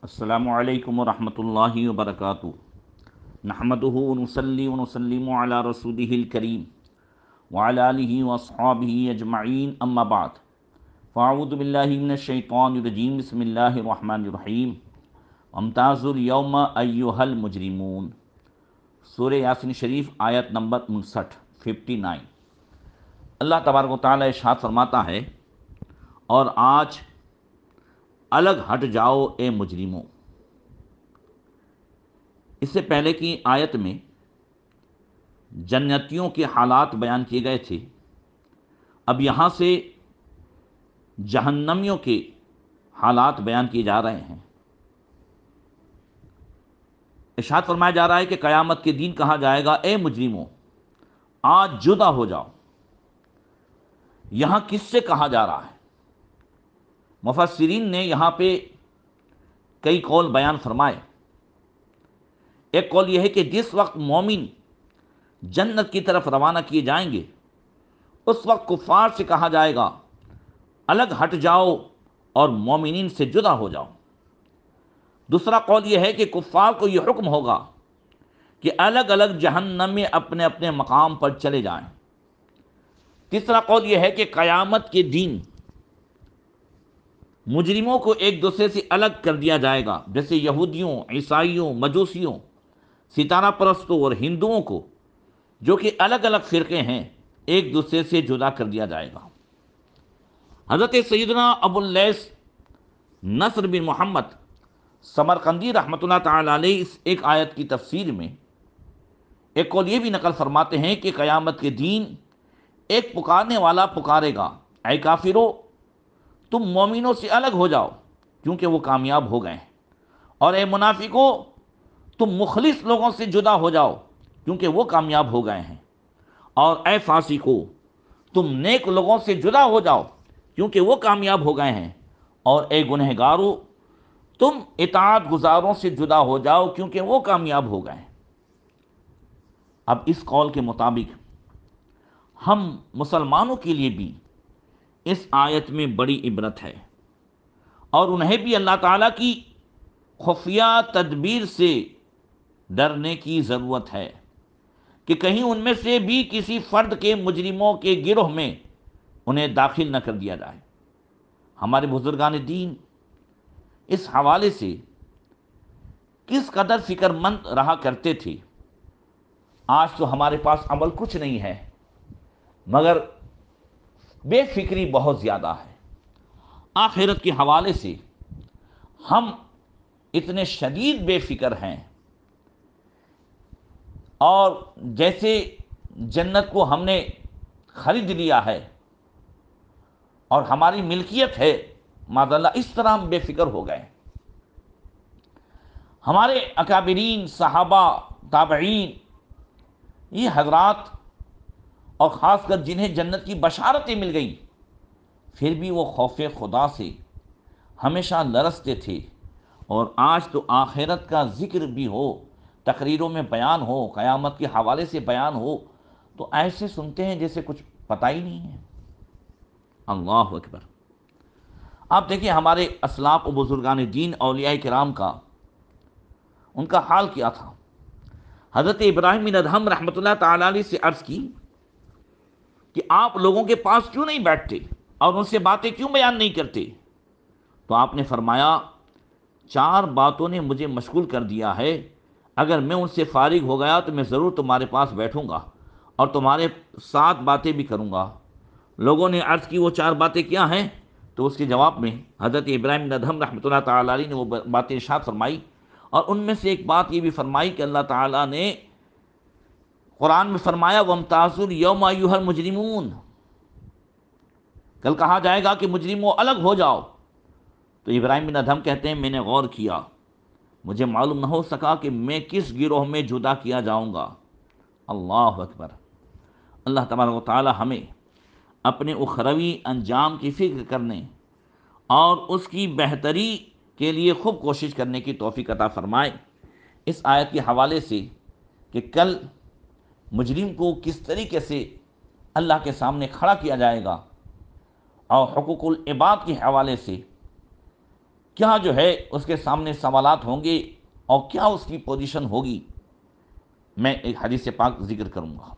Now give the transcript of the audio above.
السلام علیکم ورحمۃ اللہ وبرکاتہ۔ نحمدہ ونصلی ونسلم علی رسولہ الکریم وعلی آلہ واصحابہ اجمعین، اما بعد فاعوذ باللہ من الشیطان الرجیم، بسم اللہ الرحمن الرحیم۔ وامتازوا اليوم ایھا المجرمون، سورہ یاسین شریف آیت نمبر 59۔ اللہ تبارک و تعالیٰ ارشاد فرماتا ہے، اور آج الگ ہٹ جاؤ اے مجرموں۔ اس سے پہلے کی آیت میں جنتیوں کے حالات بیان کیے گئے تھے، اب یہاں سے جہنمیوں کے حالات بیان کیے جا رہے ہیں۔ ارشاد فرمایا جا رہا ہے کہ قیامت کے دن کہا جائے گا، اے مجرموں آج جدا ہو جاؤ۔ یہاں کس سے کہا جا رہا ہے؟ مفسرین نے یہاں پہ کئی قول بیان فرمائے۔ ایک قول یہ ہے کہ جس وقت مومن جنت کی طرف روانہ کیے جائیں گے، اس وقت کفار سے کہا جائے گا الگ ہٹ جاؤ اور مومنین سے جدا ہو جاؤ۔ دوسرا قول یہ ہے کہ کفار کو یہ حکم ہوگا کہ الگ الگ جہنم میں اپنے اپنے مقام پر چلے جائیں۔ تیسرا قول یہ ہے کہ قیامت کے دن مجرموں کو ایک دوسرے سے الگ کر دیا جائے گا، جیسے یہودیوں، عیسائیوں، مجوسیوں، ستارہ پرستوں اور ہندوؤں کو، جو کہ الگ الگ فرقے ہیں، ایک دوسرے سے جدا کر دیا جائے گا۔ حضرت سیدنا ابو اللیث نصر بن محمد سمرقندی رحمۃ اللہ تعالی علیہ اس ایک آیت کی تفسیر میں ایک قول یہ بھی نقل فرماتے ہیں کہ قیامت کے دن ایک پکارنے والا پکارے گا، اے کافرو تم مومنوں سے الگ ہو جاؤ کیونکہ وہ کامیاب ہو گئے ہیں، اور اے منافقو تم مخلص لوگوں سے جدا ہو جاؤ کیونکہ وہ کامیاب ہو گئے ہیں، اور اے فاسقو تم نیک لوگوں سے جدا ہو جاؤ کیونکہ وہ کامیاب ہو گئے ہیں، اور اے گنہگارو تم اطاعت گزاروں سے جدا ہو جاؤ کیونکہ وہ کامیاب ہو گئے ہیں۔ اب اس قول کے مطابق ہم مسلمانوں کے لیے بھی اس آیت میں بڑی عبرت ہے، اور انہیں بھی اللہ تعالیٰ کی خفیہ تدبیر سے ڈرنے کی ضرورت ہے کہ کہیں ان میں سے بھی کسی فرد کے مجرموں کے گروہ میں انہیں داخل نہ کر دیا جائے۔ ہمارے بزرگان دین اس حوالے سے کس قدر فکر مند رہا کرتے تھے۔ آج تو ہمارے پاس عمل کچھ نہیں ہے، مگر بے فکری بہت زیادہ ہے۔ آخرت کے حوالے سے ہم اتنے شدید بے فکر ہیں، اور جیسے جنت کو ہم نے خرید لیا ہے اور ہماری ملکیت ہے، معاذ اللہ اس طرح ہم بے فکر ہو گئے۔ ہمارے اکابرین، صحابہ، تابعین، یہ حضرات، اور خاص کر جنہیں جنت کی بشارتیں مل گئی، پھر بھی وہ خوف خدا سے ہمیشہ لرزتے تھے۔ اور آج تو آخرت کا ذکر بھی ہو، تقریروں میں بیان ہو، قیامت کے حوالے سے بیان ہو، تو ایسے سنتے ہیں جیسے کچھ پتہ ہی نہیں ہے۔ اللہ اکبر۔ آپ دیکھیں ہمارے اسلاف و بزرگان دین، اولیاء کرام کا ان کا حال کیا تھا۔ حضرت ابراہیم بن ادہم رحمۃ اللہ تعالی علیہ سے عرض کی کہ آپ لوگوں کے پاس کیوں نہیں بیٹھتے اور ان سے باتیں کیوں بیان نہیں کرتے؟ تو آپ نے فرمایا، 4 باتوں نے مجھے مشغول کر دیا ہے، اگر میں ان سے فارغ ہو گیا تو میں ضرور تمہارے پاس بیٹھوں گا اور تمہارے ساتھ باتیں بھی کروں گا۔ لوگوں نے عرض کی وہ 4 باتیں کیا ہیں؟ تو اس کے جواب میں حضرت ابراہیم بن ادہم رحمۃ اللہ تعالی علیہ نے وہ باتیں ارشاد فرمائی، اور ان میں سے ایک بات یہ بھی فرمائی کہ اللہ تعالیٰ نے قرآن میں فرمایا، وَامْتَازُوا الْيَوْمَ أَيُّهَا الْمُجْرِمُونَ، کل کہا جائے گا کہ مجرموں الگ ہو جاؤ۔ تو ابراہیم بن ادہم کہتے ہیں، میں نے غور کیا، مجھے معلوم نہ ہو سکا کہ میں کس گروہ میں جدا کیا جاؤں گا۔ اللہ اکبر۔ اللہ تبارک و تعالی ہمیں اپنے اخروی انجام کی فکر کرنے اور اس کی بہتری کے لیے خوب کوشش کرنے کی توفیق عطا فرمائے۔ اس آیت کے حوالے سے کہ کل مجرم کو کس طریقے سے اللہ کے سامنے کھڑا کیا جائے گا، اور حقوق العباد کے حوالے سے کیا جو ہے اس کے سامنے سوالات ہوں گے اور کیا اس کی پوزیشن ہوگی، میں ایک حدیث پاک ذکر کروں گا۔